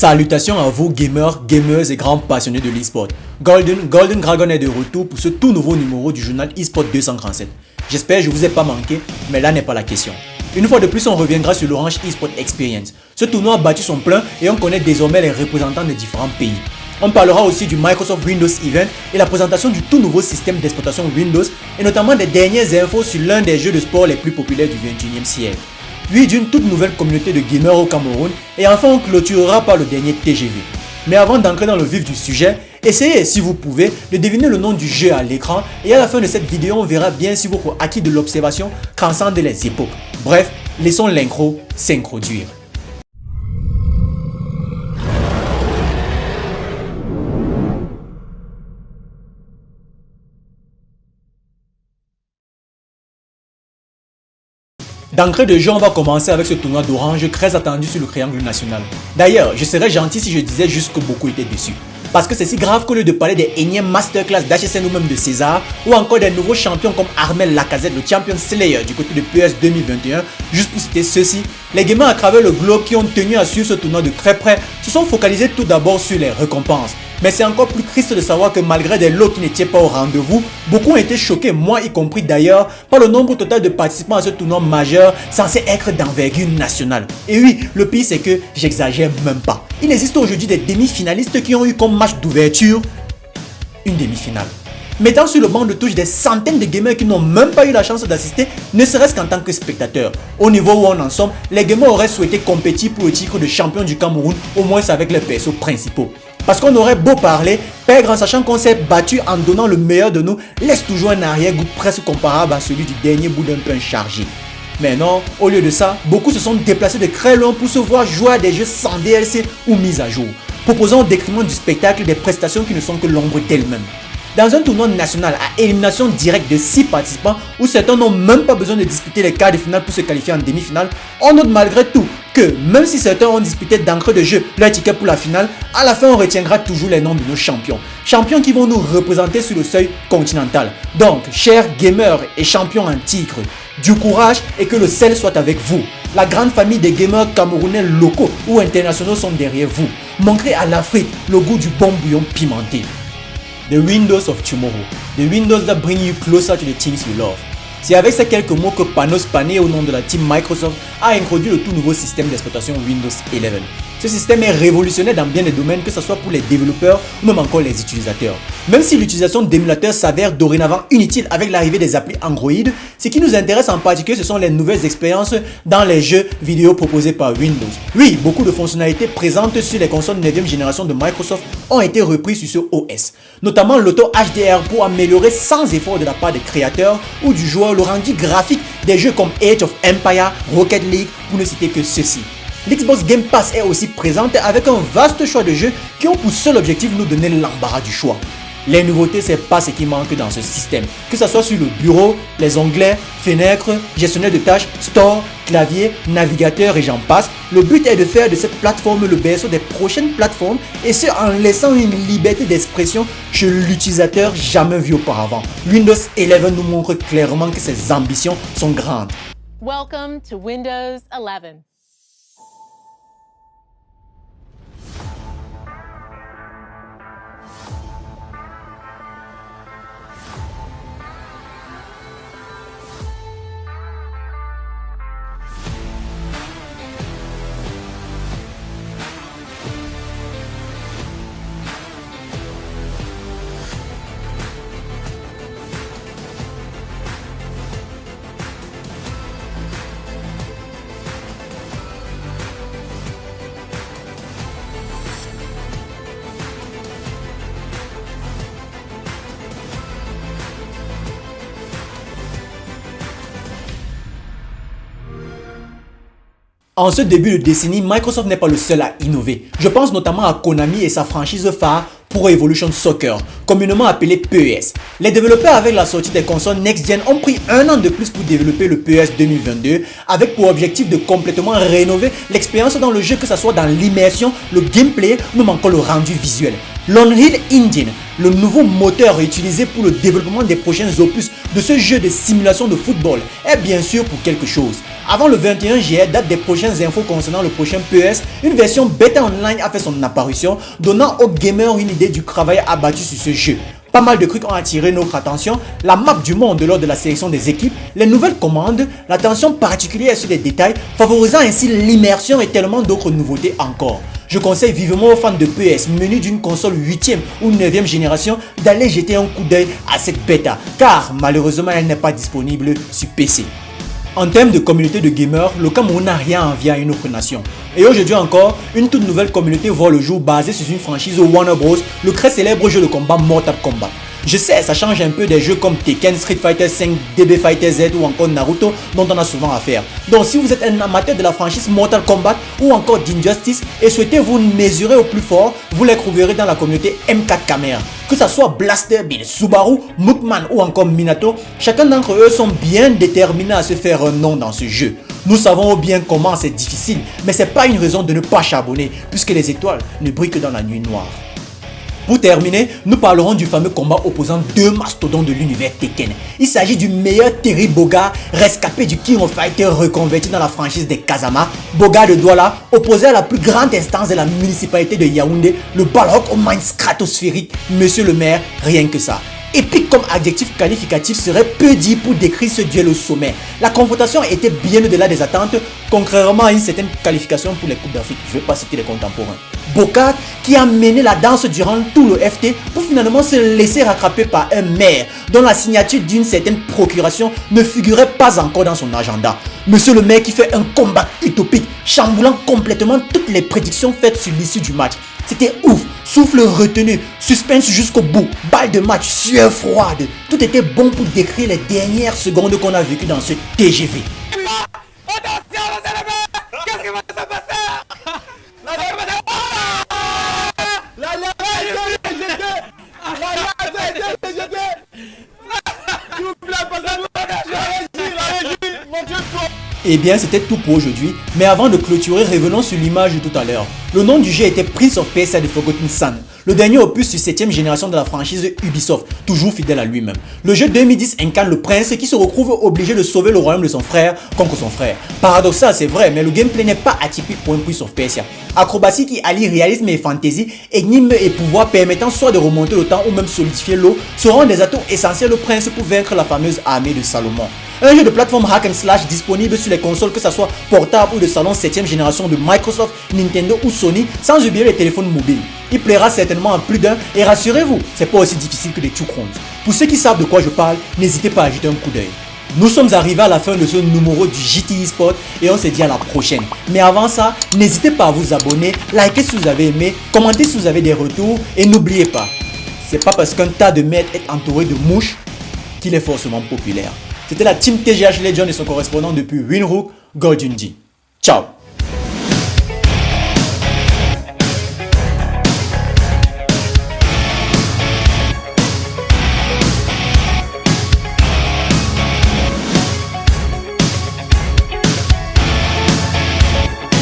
Salutations à vous gamers, gameuses et grands passionnés de l'e-sport. Golden Dragon est de retour pour ce tout nouveau numéro du journal eSport 237. J'espère que je vous ai pas manqué, mais là n'est pas la question. Une fois de plus, on reviendra sur l'Orange eSport Experience. Ce tournoi a battu son plein et on connaît désormais les représentants des différents pays. On parlera aussi du Microsoft Windows Event et la présentation du tout nouveau système d'exploitation Windows et notamment des dernières infos sur l'un des jeux de sport les plus populaires du 21e siècle. Puis d'une toute nouvelle communauté de gamers au Cameroun et enfin on clôturera par le dernier TGV. Mais avant d'entrer dans le vif du sujet, essayez si vous pouvez de deviner le nom du jeu à l'écran et à la fin de cette vidéo on verra bien si votre acquis de l'observation transcende les époques. Bref, laissons l'intro s'introduire. D'entrée de jeu, on va commencer avec ce tournoi d'Orange très attendu sur le triangle national. D'ailleurs, je serais gentil si je disais juste que beaucoup étaient déçus. Parce que c'est si grave qu'au lieu de parler des énièmes masterclass d'HSN ou même de César, ou encore des nouveaux champions comme Armel Lacazette, le champion Slayer du côté de PS 2021, juste pour citer ceux-ci, les gamers à travers le globe qui ont tenu à suivre ce tournoi de très près se sont focalisés tout d'abord sur les récompenses. Mais c'est encore plus triste de savoir que malgré des lots qui n'étaient pas au rendez-vous, beaucoup ont été choqués, moi y compris d'ailleurs, par le nombre total de participants à ce tournoi majeur censé être d'envergure nationale. Et oui, le pire c'est que j'exagère même pas. Il existe aujourd'hui des demi-finalistes qui ont eu comme match d'ouverture une demi-finale, mettant sur le banc de touche des centaines de gamers qui n'ont même pas eu la chance d'assister, ne serait-ce qu'en tant que spectateurs. Au niveau où on en sommes, les gamers auraient souhaité compétir pour le titre de champion du Cameroun, au moins avec les persos principaux. Parce qu'on aurait beau parler, perdre en sachant qu'on s'est battu en donnant le meilleur de nous laisse toujours un arrière-goût presque comparable à celui du dernier bout d'un pain chargé. Mais non, au lieu de ça, beaucoup se sont déplacés de très loin pour se voir jouer à des jeux sans DLC ou mise à jour, proposant au détriment du spectacle des prestations qui ne sont que l'ombre d'elles-mêmes. Dans un tournoi national à élimination directe de 6 participants où certains n'ont même pas besoin de disputer les quarts de finale pour se qualifier en demi-finale, on note malgré tout que même si certains ont disputé d'entrée de jeu leur ticket pour la finale, à la fin on retiendra toujours les noms de nos champions. Champions qui vont nous représenter sur le seuil continental. Donc, chers gamers et champions en titre, du courage et que le sel soit avec vous. La grande famille des gamers camerounais locaux ou internationaux sont derrière vous. Montrez à l'Afrique le goût du bon bouillon pimenté. The Windows of Tomorrow, the windows that bring you closer to the things you love. C'est avec ces quelques mots que Panos Panay au nom de la team Microsoft a introduit le tout nouveau système d'exploitation Windows 11. Ce système est révolutionnaire dans bien des domaines, que ce soit pour les développeurs ou même encore les utilisateurs. Même si l'utilisation d'émulateurs s'avère dorénavant inutile avec l'arrivée des applis Android, ce qui nous intéresse en particulier ce sont les nouvelles expériences dans les jeux vidéo proposés par Windows. Oui, beaucoup de fonctionnalités présentes sur les consoles 9e génération de Microsoft ont été reprises sur ce OS, notamment l'auto HDR pour améliorer sans effort de la part des créateurs ou du joueur le rendu graphique des jeux comme Age of Empires, Rocket League pour ne citer que ceci. L'Xbox Game Pass est aussi présente avec un vaste choix de jeux qui ont pour seul objectif de nous donner l'embarras du choix. Les nouveautés, c'est pas ce qui manque dans ce système, que ce soit sur le bureau, les onglets, fenêtres, gestionnaire de tâches, store, clavier, navigateur et j'en passe. Le but est de faire de cette plateforme le berceau des prochaines plateformes et ce en laissant une liberté d'expression chez l'utilisateur jamais vue auparavant. Windows 11 nous montre clairement que ses ambitions sont grandes. Welcome to Windows 11. En ce début de décennie, Microsoft n'est pas le seul à innover. Je pense notamment à Konami et sa franchise phare Pro Evolution Soccer, communément appelé PES. Les développeurs avec la sortie des consoles next-gen ont pris un an de plus pour développer le PES 2022 avec pour objectif de complètement rénover l'expérience dans le jeu, que ce soit dans l'immersion, le gameplay ou même encore le rendu visuel. L'Unreal Engine, le nouveau moteur utilisé pour le développement des prochains opus de ce jeu de simulation de football, est bien sûr pour quelque chose. Avant le 21 juillet, date des prochaines infos concernant le prochain PES, une version bêta online a fait son apparition, donnant aux gamers une idée du travail abattu sur ce jeu. Pas mal de trucs ont attiré notre attention, la map du monde lors de la sélection des équipes, les nouvelles commandes, l'attention particulière sur les détails, favorisant ainsi l'immersion et tellement d'autres nouveautés encore. Je conseille vivement aux fans de PES menus d'une console 8e ou 9e génération d'aller jeter un coup d'œil à cette bêta, car malheureusement elle n'est pas disponible sur PC. En termes de communauté de gamers, le Cameroun n'a rien à envier à une autre nation. Et aujourd'hui encore, une toute nouvelle communauté voit le jour basée sur une franchise Warner Bros, le très célèbre jeu de combat Mortal Kombat. Je sais, ça change un peu des jeux comme Tekken, Street Fighter 5, DB Fighter Z ou encore Naruto dont on a souvent affaire. Donc si vous êtes un amateur de la franchise Mortal Kombat ou encore d'Injustice et souhaitez vous mesurer au plus fort, vous les trouverez dans la communauté M4 Camera. Que ce soit Blaster Bill, Subaru, Mukman ou encore Minato, chacun d'entre eux sont bien déterminés à se faire un nom dans ce jeu. Nous savons bien comment c'est difficile, mais c'est pas une raison de ne pas charbonner, puisque les étoiles ne brillent que dans la nuit noire. Pour terminer, nous parlerons du fameux combat opposant deux mastodontes de l'univers Tekken. Il s'agit du meilleur Terry Bogard, rescapé du King of Fighters reconverti dans la franchise des Kazama. Bogard de Douala, opposé à la plus grande instance de la municipalité de Yaoundé, le Balrog au mind stratosphérique. Monsieur le maire, rien que ça. Épique comme adjectif qualificatif serait peu dit pour décrire ce duel au sommet. La confrontation était bien au-delà des attentes, contrairement à une certaine qualification pour les Coupes d'Afrique. Je ne vais pas citer les contemporains. Bogard qui a mené la danse durant tout le FT pour finalement se laisser rattraper par un maire dont la signature d'une certaine procuration ne figurait pas encore dans son agenda. Monsieur le maire qui fait un combat utopique, chamboulant complètement toutes les prédictions faites sur l'issue du match. C'était ouf, souffle retenu, suspense jusqu'au bout, balle de match, sueur froide. Tout était bon pour décrire les dernières secondes qu'on a vécues dans ce TGV. Eh bien c'était tout pour aujourd'hui, mais avant de clôturer, revenons sur l'image de tout à l'heure. Le nom du jeu était Prince of Persia The Forgotten Son, le dernier opus sur 7ème génération de la franchise Ubisoft, toujours fidèle à lui-même. Le jeu 2010 incarne le prince qui se retrouve obligé de sauver le royaume de son frère contre son frère. Paradoxal c'est vrai, mais le gameplay n'est pas atypique pour un Prince of Persia. Acrobatie qui allie réalisme et fantasy, énigmes et pouvoirs permettant soit de remonter le temps ou même solidifier l'eau, seront des atouts essentiels au prince pour vaincre la fameuse armée de Salomon. Un jeu de plateforme hack and slash disponible sur les consoles que ce soit portable ou de salon 7ème génération de Microsoft, Nintendo ou Sony, sans oublier les téléphones mobiles. Il plaira certainement à plus d'un et rassurez-vous, c'est pas aussi difficile que des Chukrones. Pour ceux qui savent de quoi je parle, n'hésitez pas à jeter un coup d'œil. Nous sommes arrivés à la fin de ce numéro du JT Sport et on se dit à la prochaine. Mais avant ça, n'hésitez pas à vous abonner, liker si vous avez aimé, commenter si vous avez des retours et n'oubliez pas, c'est pas parce qu'un tas de merde est entouré de mouches qu'il est forcément populaire. C'était la team TGH Legend et son correspondant depuis Winrook, Goldunji. Ciao.